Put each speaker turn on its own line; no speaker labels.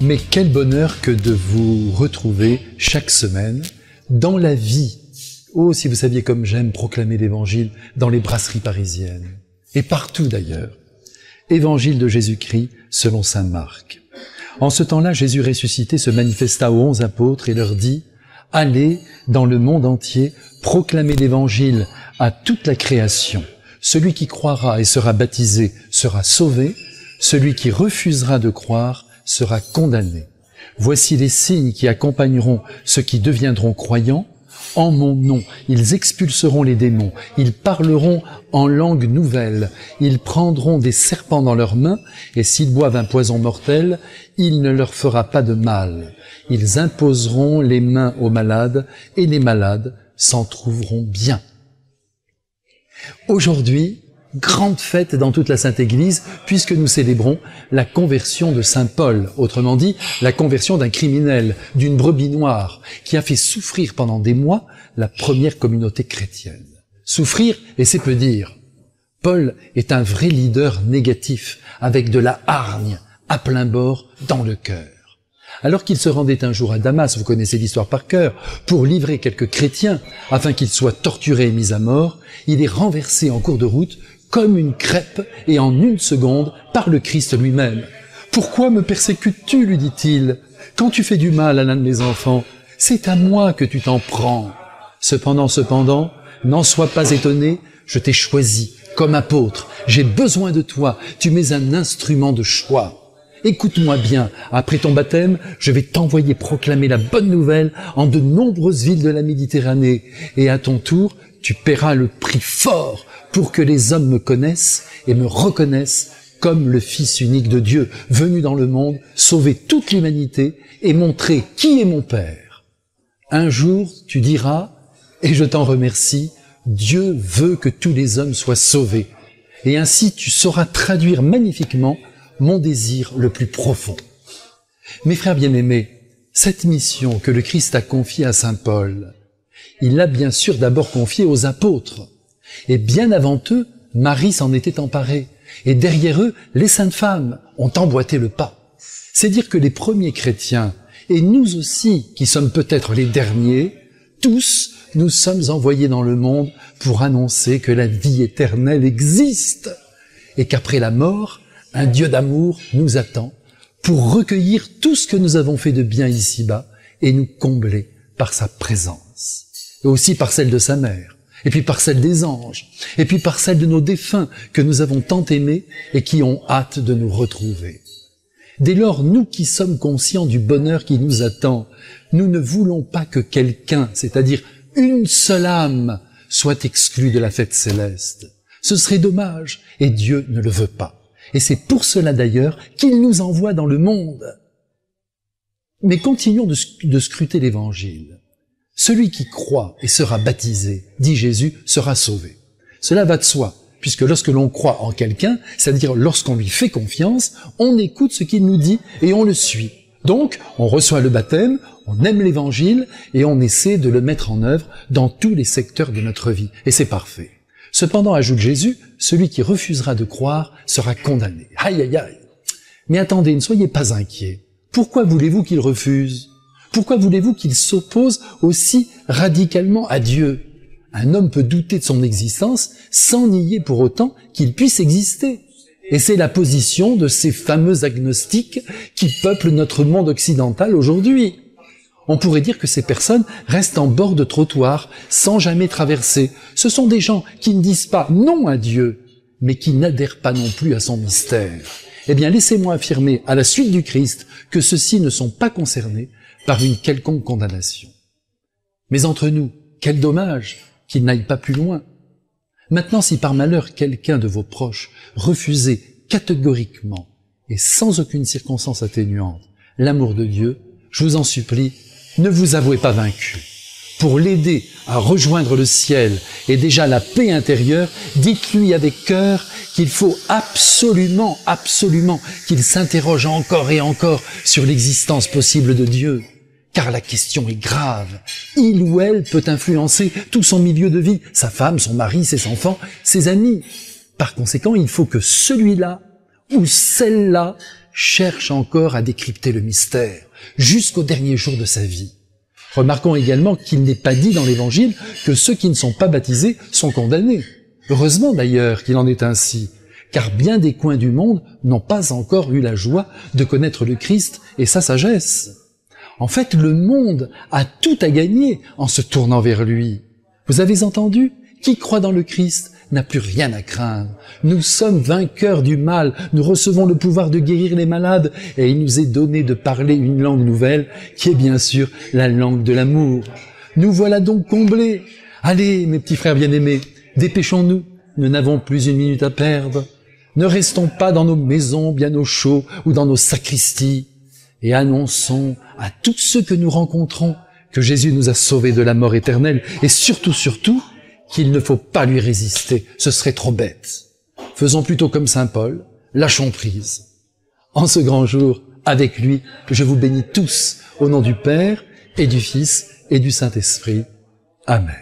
Mais quel bonheur que de vous retrouver chaque semaine dans la vie. Oh, si vous saviez comme j'aime proclamer l'Évangile dans les brasseries parisiennes. Et partout d'ailleurs. Évangile de Jésus-Christ selon saint Marc. En ce temps-là, Jésus ressuscité se manifesta aux 11 apôtres et leur dit « Allez dans le monde entier, proclamer l'Évangile à toute la création. Celui qui croira et sera baptisé sera sauvé, celui qui refusera de croire sera condamné. Voici les signes qui accompagneront ceux qui deviendront croyants. En mon nom, ils expulseront les démons, ils parleront en langue nouvelle, ils prendront des serpents dans leurs mains, et s'ils boivent un poison mortel, il ne leur fera pas de mal. Ils imposeront les mains aux malades, et les malades s'en trouveront bien. » Aujourd'hui, grande fête dans toute la Sainte Église, puisque nous célébrons la conversion de saint Paul, autrement dit, la conversion d'un criminel, d'une brebis noire, qui a fait souffrir pendant des mois la première communauté chrétienne. Souffrir, et c'est peu dire. Paul est un vrai leader négatif, avec de la hargne à plein bord dans le cœur. Alors qu'il se rendait un jour à Damas, vous connaissez l'histoire par cœur, pour livrer quelques chrétiens, afin qu'ils soient torturés et mis à mort, il est renversé en cours de route comme une crêpe et en une seconde par le Christ lui-même. « Pourquoi me persécutes-tu » lui dit-il. « Quand tu fais du mal à l'un de mes enfants, c'est à moi que tu t'en prends. Cependant, n'en sois pas étonné, je t'ai choisi comme apôtre. J'ai besoin de toi, tu m'es un instrument de choix. Écoute-moi bien, après ton baptême, je vais t'envoyer proclamer la bonne nouvelle en de nombreuses villes de la Méditerranée. Et à ton tour, tu paieras le prix fort pour que les hommes me connaissent et me reconnaissent comme le Fils unique de Dieu, venu dans le monde, sauver toute l'humanité et montrer qui est mon Père. Un jour, tu diras, et je t'en remercie, Dieu veut que tous les hommes soient sauvés. Et ainsi, tu sauras traduire magnifiquement mon désir le plus profond. Mes frères bien-aimés, cette mission que le Christ a confiée à saint Paul, il l'a bien sûr d'abord confiée aux apôtres. Et bien avant eux, Marie s'en était emparée. Et derrière eux, les saintes femmes ont emboîté le pas. C'est dire que les premiers chrétiens, et nous aussi, qui sommes peut-être les derniers, tous, nous sommes envoyés dans le monde pour annoncer que la vie éternelle existe. Et qu'après la mort, un Dieu d'amour nous attend pour recueillir tout ce que nous avons fait de bien ici-bas et nous combler par sa présence. Et aussi par celle de sa mère, et puis par celle des anges, et puis par celle de nos défunts que nous avons tant aimés et qui ont hâte de nous retrouver. Dès lors, nous qui sommes conscients du bonheur qui nous attend, nous ne voulons pas que quelqu'un, c'est-à-dire une seule âme, soit exclue de la fête céleste. Ce serait dommage, et Dieu ne le veut pas. Et c'est pour cela d'ailleurs qu'il nous envoie dans le monde. Mais continuons de scruter l'Évangile. Celui qui croit et sera baptisé, dit Jésus, sera sauvé. Cela va de soi, puisque lorsque l'on croit en quelqu'un, c'est-à-dire lorsqu'on lui fait confiance, on écoute ce qu'il nous dit et on le suit. Donc, on reçoit le baptême, on aime l'Évangile et on essaie de le mettre en œuvre dans tous les secteurs de notre vie. Et c'est parfait. Cependant, ajoute Jésus, celui qui refusera de croire sera condamné. Aïe, aïe, aïe. Mais attendez, ne soyez pas inquiets. Pourquoi voulez-vous qu'il refuse? Pourquoi voulez-vous qu'il s'oppose aussi radicalement à Dieu? Un homme peut douter de son existence sans nier pour autant qu'il puisse exister. Et c'est la position de ces fameux agnostiques qui peuplent notre monde occidental aujourd'hui. On pourrait dire que ces personnes restent en bord de trottoir, sans jamais traverser. Ce sont des gens qui ne disent pas non à Dieu, mais qui n'adhèrent pas non plus à son mystère. Eh bien, laissez-moi affirmer, à la suite du Christ, que ceux-ci ne sont pas concernés par une quelconque condamnation. Mais entre nous, quel dommage qu'ils n'aillent pas plus loin. Maintenant, si par malheur quelqu'un de vos proches refusait catégoriquement et sans aucune circonstance atténuante l'amour de Dieu, je vous en supplie, ne vous avouez pas vaincu. Pour l'aider à rejoindre le ciel et déjà la paix intérieure, dites-lui avec cœur qu'il faut absolument qu'il s'interroge encore et encore sur l'existence possible de Dieu. Car la question est grave. Il ou elle peut influencer tout son milieu de vie, sa femme, son mari, ses enfants, ses amis. Par conséquent, il faut que celui-là ou celle-là cherche encore à décrypter le mystère, jusqu'au dernier jour de sa vie. Remarquons également qu'il n'est pas dit dans l'Évangile que ceux qui ne sont pas baptisés sont condamnés. Heureusement d'ailleurs qu'il en est ainsi, car bien des coins du monde n'ont pas encore eu la joie de connaître le Christ et sa sagesse. En fait, le monde a tout à gagner en se tournant vers lui. Vous avez entendu ? Qui croit dans le Christ n'a plus rien à craindre. Nous sommes vainqueurs du mal, nous recevons le pouvoir de guérir les malades et il nous est donné de parler une langue nouvelle qui est bien sûr la langue de l'amour. Nous voilà donc comblés. Allez, mes petits frères bien-aimés, dépêchons-nous, nous n'avons plus une minute à perdre. Ne restons pas dans nos maisons bien au chaud ou dans nos sacristies et annonçons à tous ceux que nous rencontrons que Jésus nous a sauvés de la mort éternelle et surtout, qu'il ne faut pas lui résister, ce serait trop bête. Faisons plutôt comme saint Paul, lâchons prise. En ce grand jour, avec lui, je vous bénis tous au nom du Père et du Fils et du Saint-Esprit. Amen.